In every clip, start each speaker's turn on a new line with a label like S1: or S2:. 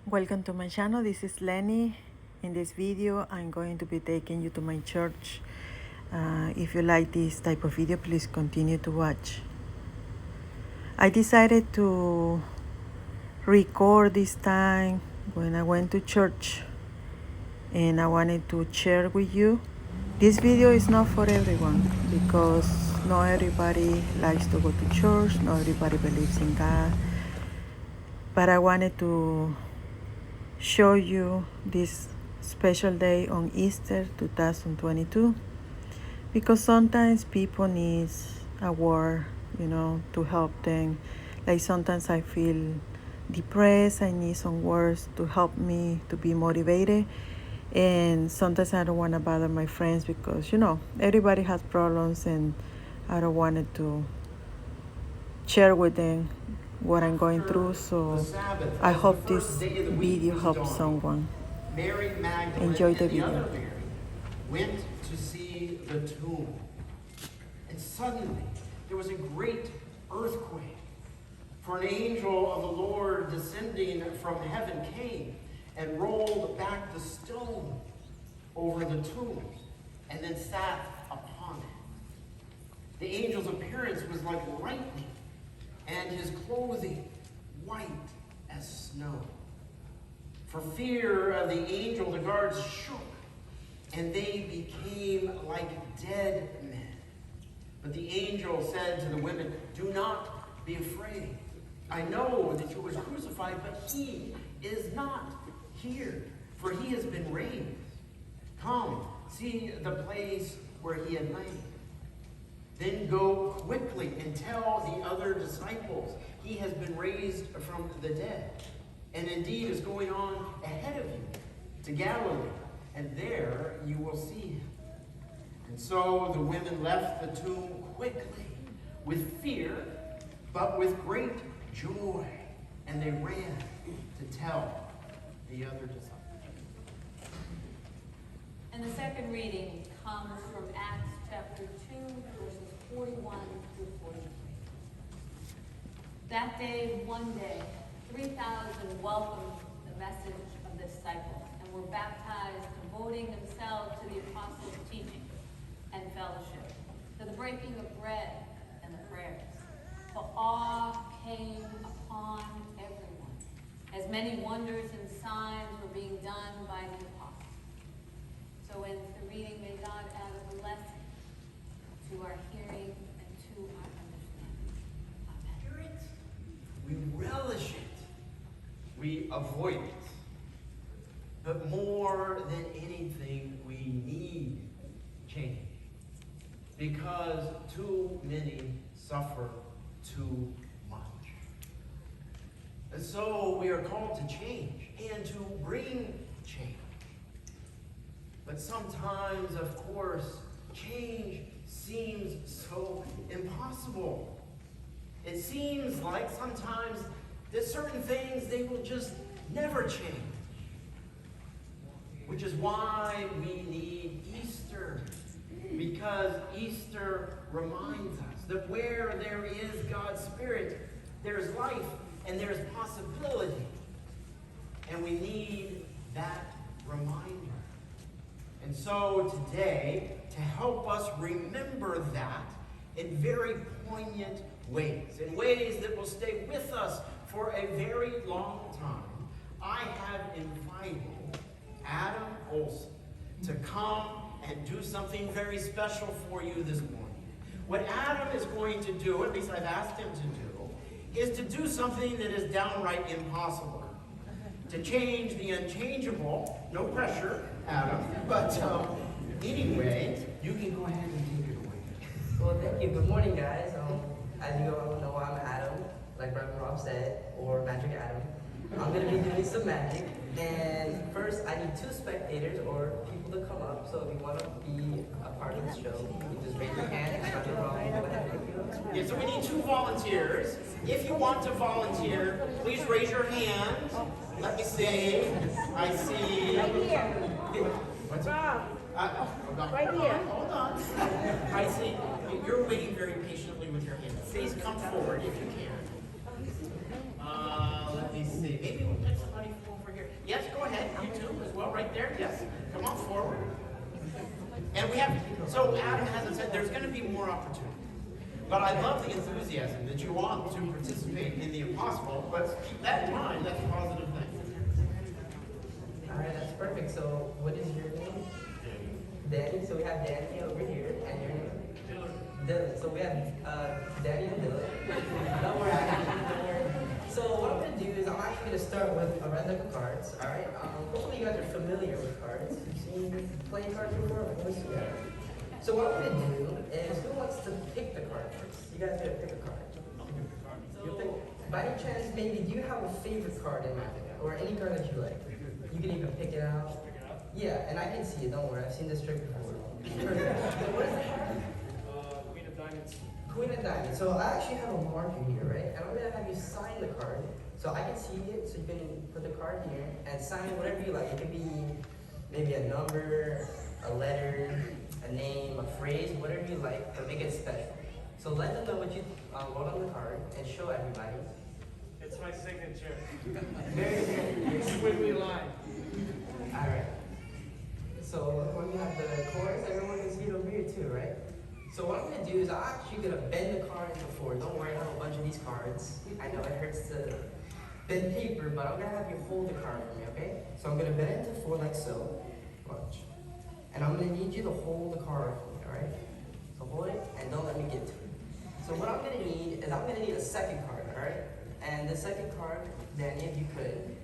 S1: Welcome to my channel. This is Leny. In this video, I'm going to be taking you to my church. If you like this type of video, please continue to watch. I decided to record this time when I went to church, and I wanted to share with you. This video is not for everyone because not everybody likes to go to church, not everybody believes in God. But I wanted to show you this special day on Easter 2022 because sometimes people need a word, to help them. Like sometimes I feel depressed, I need some words to help me to be motivated, and sometimes I don't want to bother my friends because everybody has problems, and I don't want to share with them what I'm going through. So I hope this video helps someone.
S2: Mary Magdalene
S1: Enjoy the
S2: and the
S1: video.
S2: other Mary went to see the tomb. And suddenly there was a great earthquake. For an angel of the Lord descending from heaven came and rolled back the stone over the tomb and then sat upon it. The angel's appearance was like lightning, and his clothing white as snow. For fear of the angel, the guards shook, and they became like dead men. But the angel said to the women, "Do not be afraid. I know that he was crucified, but he is not here, for he has been raised. Come, see the place where he had lain. Then go quickly and tell the other disciples, he has been raised from the dead, and indeed is going on ahead of you to Galilee, and there you will see him." And so the women left the tomb quickly, with fear, but with great joy, and they ran to tell the other disciples.
S3: And the second reading comes from Acts chapter 2, verses 41 through 43. That day, one day, 3,000 welcomed the message of the disciples and were baptized, devoting themselves to the apostles' teaching and fellowship, to the breaking of bread and the prayers. For awe came upon everyone, as many wonders and signs were being done by the apostles. So in the reading, may God add a blessing to our hearing and to our understanding. Amen.
S2: Hear it, we relish it, we avoid it. But more than anything, we need change. Because too many suffer too much. And so we are called to change and to bring change. But sometimes, of course, change seems so impossible. It seems like sometimes that certain things, they will just never change. Which is why we need Easter. Because Easter reminds us that where there is God's Spirit, there's life and there's possibility. And we need that reminder. And so today, to help us remember that in very poignant ways, in ways that will stay with us for a very long time, I have invited Adam Olson to come and do something very special for you this morning. What Adam is going to do, at least I've asked him to do, is to do something that is downright impossible. To change the unchangeable. No pressure, Adam. But anyway, you can go ahead and take it away.
S4: Well, thank you. Good morning, guys. As you all know, I'm Adam, like Reverend Rob said, or Magic Adam. I'm going to be doing some magic. And first, I need 2 spectators or people to come up. So if you want to be a part of the show, you can just raise your hand and start your wrong. Go ahead.
S2: Yeah, so we need 2 volunteers. If you want to volunteer, please raise your hand. Let me see. I see.
S5: Right here.
S2: What's
S5: Rob.
S2: Hold on.
S5: Right here.
S2: Hold on. I see. You're waiting very patiently with your hand. Please come forward if you can. Let me see. Maybe we'll get somebody from over here. you too as well, right there. Yes. Come on forward. And we have, so Adam hasn't said there's going to be more opportunity. But I love the enthusiasm that you want to participate in the impossible, but keep that in mind, that's a positive thing.
S4: All right, that's perfect. So what is your name? Danny. So we have Danny over here, and your name? Dylan. So we have Danny and Dylan. Don't worry, don't worry. So what I'm going to do is I'm actually going to start with a red deck of cards, all right? Hopefully you guys are familiar with cards. You've seen playing cards before? Yeah. So what I'm going to do is, who wants to pick the card first? You guys got to pick a card. You'll pick. By any chance, maybe, do you have a favorite card in Magic? Or any card that you like? You can even pick it out. Yeah, and I can see it, don't worry. I've seen this trick before. What is the card?
S5: Queen of Diamonds.
S4: Queen of Diamonds. So I actually have a marker here, right? And I'm going to have you sign the card. So I can see it, so you can put the card here and sign whatever you like. It could be maybe a number, a letter, a name, a phrase, whatever you like, but make it special. So let them know what you wrote on the card and show everybody.
S5: It's my signature.
S4: Very good.
S5: Squiggly line.
S4: All right. So when you have the chorus, everyone can see it over here too, right? So what I'm going to do is I'm actually going to bend the card into four. Don't worry, I have a bunch of these cards. I know it hurts to bend paper, but I'm going to have you hold the card for me, okay? So I'm going to bend it into four like so. Watch. And I'm going to need you to hold the card for me, all right? So hold it and don't let me get to it. So what I'm going to need is I'm going to need a second card, all right? And the second card, Danny, if you could,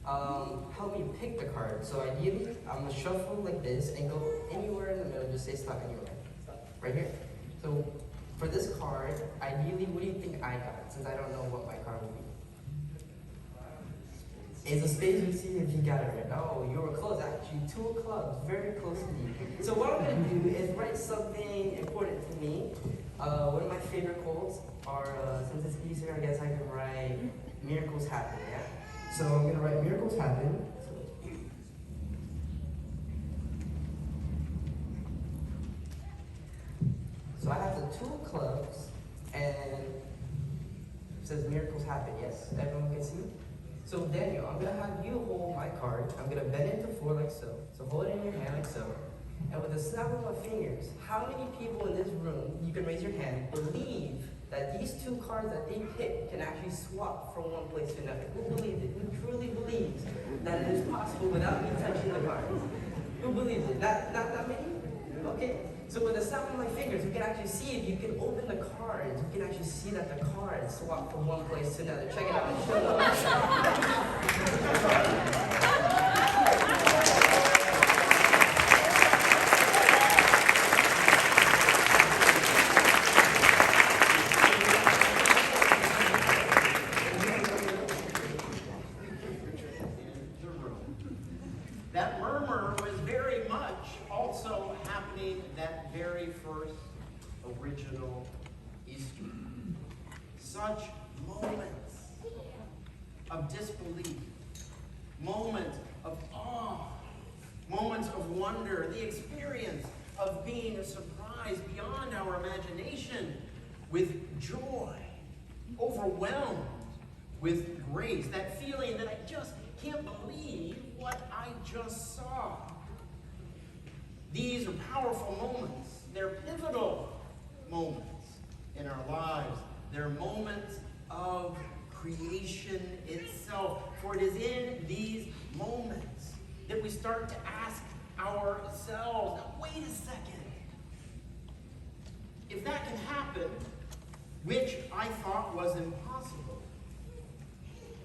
S4: help me pick the card. So ideally, I'm going to shuffle like this and go anywhere in the middle, just say stop anywhere. Right here. So for this card, ideally, what do you think I got? Since I don't know what my card will be. It's a spade. You see if you got it right. Oh, you were close. Actually, 2 of clubs, very close indeed. So what I'm going to do is write something important to me. One of my favorite quotes are, since it's Easter, I guess I can write miracles happen. Yeah. So I'm going to write miracles happen. So I have the 2 of clubs, and it says miracles happen. Yes, everyone can see. So Daniel, I'm gonna have you hold my card. I'm gonna bend it into 4 like so. So hold it in your hand like so. And with a snap of my fingers, how many people in this room, you can raise your hand, believe that these 2 cards that they picked can actually swap from one place to another? Who believes it? Who truly believes that it is possible without me touching the cards? Who believes it? Not many? Okay. So with the snap of my fingers, we can actually see if you can open the cards. You can actually see that the cards swap from one place to another. Check it out.
S2: That murmur was very much also happening that very first original Easter. Such moments of disbelief, moments of awe, moments of wonder, the experience of being surprised beyond our imagination with joy, overwhelmed with grace, that feeling that I just can't believe what I just saw. These are powerful moments. They're pivotal moments in our lives. They're moments of creation itself. For it is in these moments that we start to ask ourselves, now, wait a second. If that can happen, which I thought was impossible,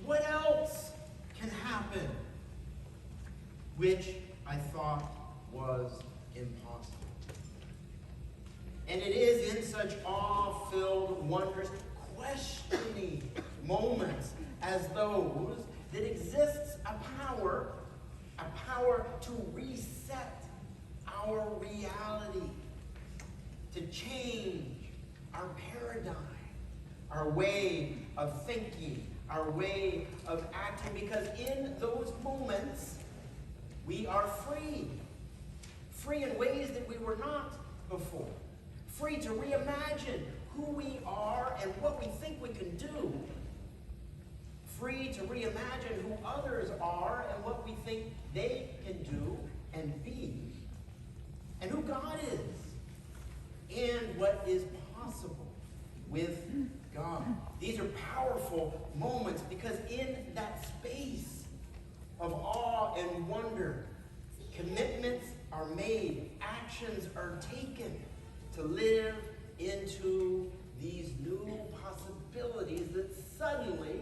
S2: what else can happen, which I thought was impossible? And it is in such awe-filled, wondrous, questioning moments as those that exists a power to reset our reality, to change our paradigm, our way of thinking, our way of acting, because in those moments, we are free. Free in ways that we were not before. Free to reimagine who we are and what we think we can do. Free to reimagine who others are and what what we think they can do and be, and who God is, and what is possible with God. These are powerful moments because in that space of awe and wonder, commitments are made, actions are taken to live into these new possibilities that suddenly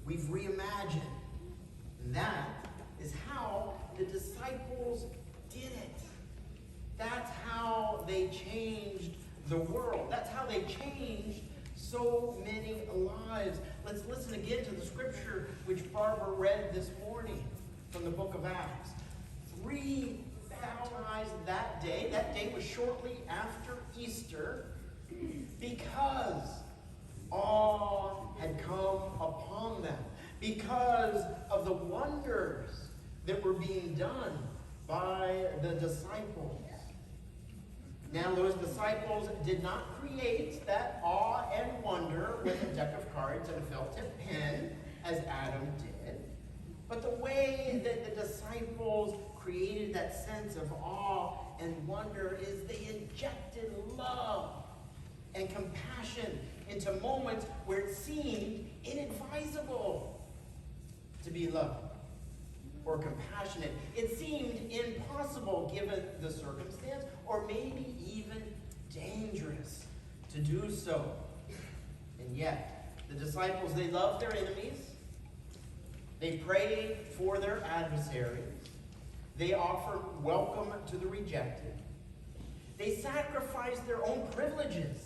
S2: we've reimagined. And that is how the disciples did it. That's how they changed the world. That's how they changed so many lives. Let's listen again to the scripture which Barbara read this morning from the book of Acts. 3,000 baptized that day. That day was shortly after Easter, because awe had come upon them, because of the wonders that were being done by the disciples. Now, those disciples did not create that awe and wonder with a deck of cards and a felt tip pen, as Adam did. But the way that the disciples created that sense of awe and wonder is they injected love and compassion into moments where it seemed inadvisable to be loved or compassionate. It seemed impossible given the circumstance, or maybe even dangerous to do so. And yet, the disciples, they loved their enemies. They prayed for their adversaries. They offered welcome to the rejected. They sacrificed their own privileges,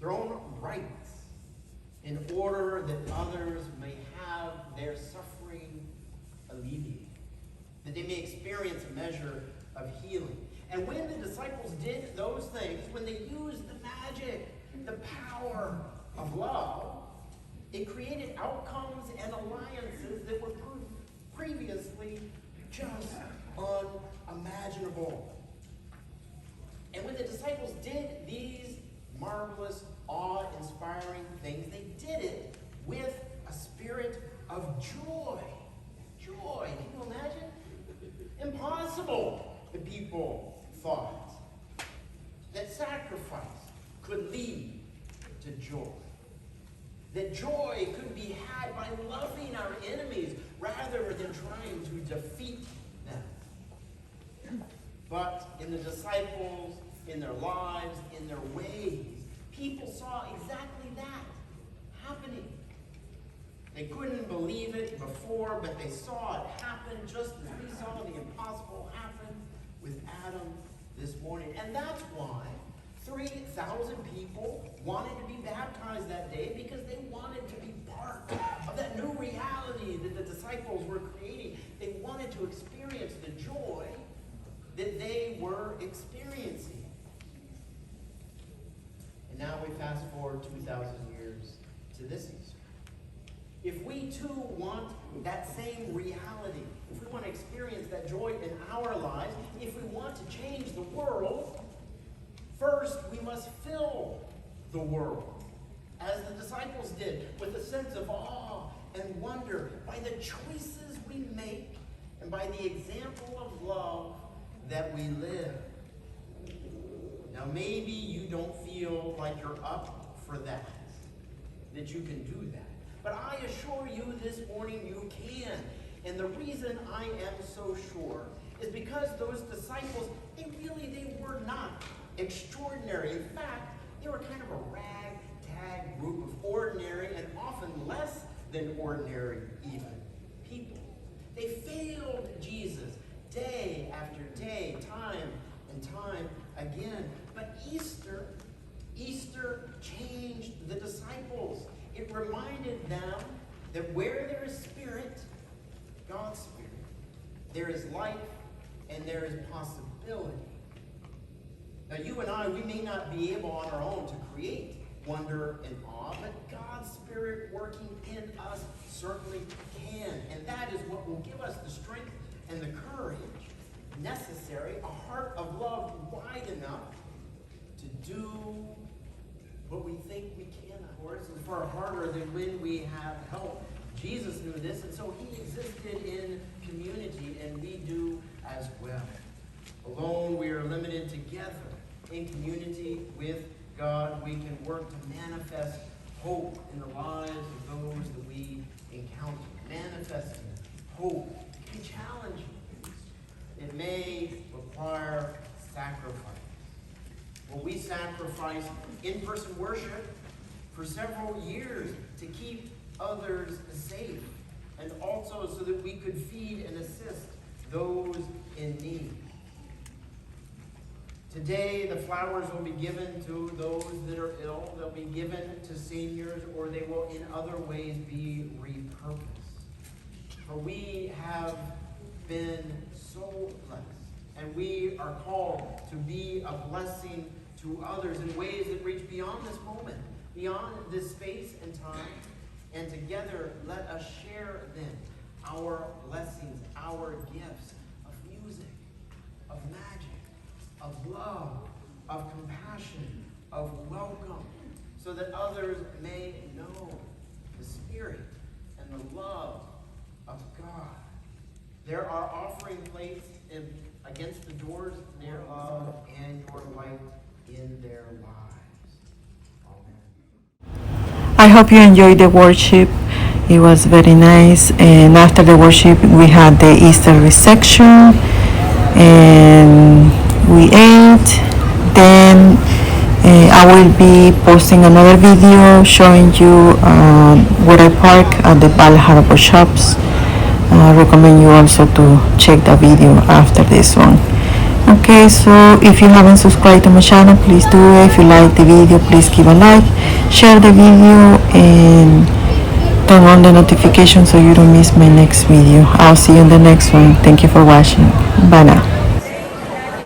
S2: their own rights, in order that others may have their suffering alleviated, that they may experience a measure of healing. And when the disciples did those things, when they used the magic, the power of love, it created outcomes and alliances that were previously just unimaginable. And when the disciples did these marvelous, awe-inspiring things, they did it with a spirit of joy. Joy, can you imagine? Impossible, the people thought. That sacrifice could lead to joy. That joy could be had by loving our enemies rather than trying to defeat them. But in the disciples, in their lives, in their ways, people saw exactly that happening. They couldn't believe it before, but they saw it happen just as we saw the impossible happen with Adam this morning. And that's why 3,000 people wanted to be baptized that day, because they wanted to be part of that new reality that the disciples were creating. They wanted to experience the joy that they were experiencing. And now we fast forward 2,000 years to this Easter. If we too want that same reality, if we want to experience that joy in our lives, if we want to change the world, first we must fill the world, as the disciples did, with a sense of awe and wonder by the choices we make and by the example of love that we live. Now, maybe you don't feel like you're up for that you can do that. But I assure you this morning you can. And the reason I am so sure is because those disciples, they were not extraordinary. In fact, they were kind of a ragtag group of ordinary and often less than ordinary even people. They failed Jesus day after day, time and time again. But Easter changed the disciples. It reminded them that where there is Spirit, God's Spirit, there is life and there is possibility. Now, you and I, we may not be able on our own to create wonder and awe, but God's Spirit working in us certainly can. And that is what will give us the strength and the courage necessary, a heart of love wide enough to do what we think we cannot. Of course, it's far harder than when we have help Jesus knew this, and so he existed in community, and we do as well. Alone, we are limited. Together, in community with God, we can work to manifest hope in the lives of those that we encounter. Manifesting hope can be challenging. It may require sacrifice. Well, we sacrificed in-person worship for several years to keep others safe, and also so that we could feed and assist those in need. Today, the flowers will be given to those that are ill. They'll be given to seniors, or they will in other ways be repurposed. For we have been so blessed, and we are called to be a blessing to others in ways that reach beyond this moment, beyond this space and time. And together, let us share then our blessings, our gifts of music, of magic, of love, of compassion, of welcome, so that others may know the Spirit and the love of God. There are offering plates against the doors, their love and your light in their lives. Amen.
S1: I hope you enjoyed the worship. It was very nice. And after the worship, we had the Easter reception, and we ate. Then I will be posting another video showing you where I park at the Bal Harbor Shops. I recommend you also to check the video after this one. Okay, so if you haven't subscribed to my channel, please do it. If you like the video, please give a like, share the video, and turn on the notification so you don't miss my next video. I'll see you in the next one. Thank you for watching. Bye now.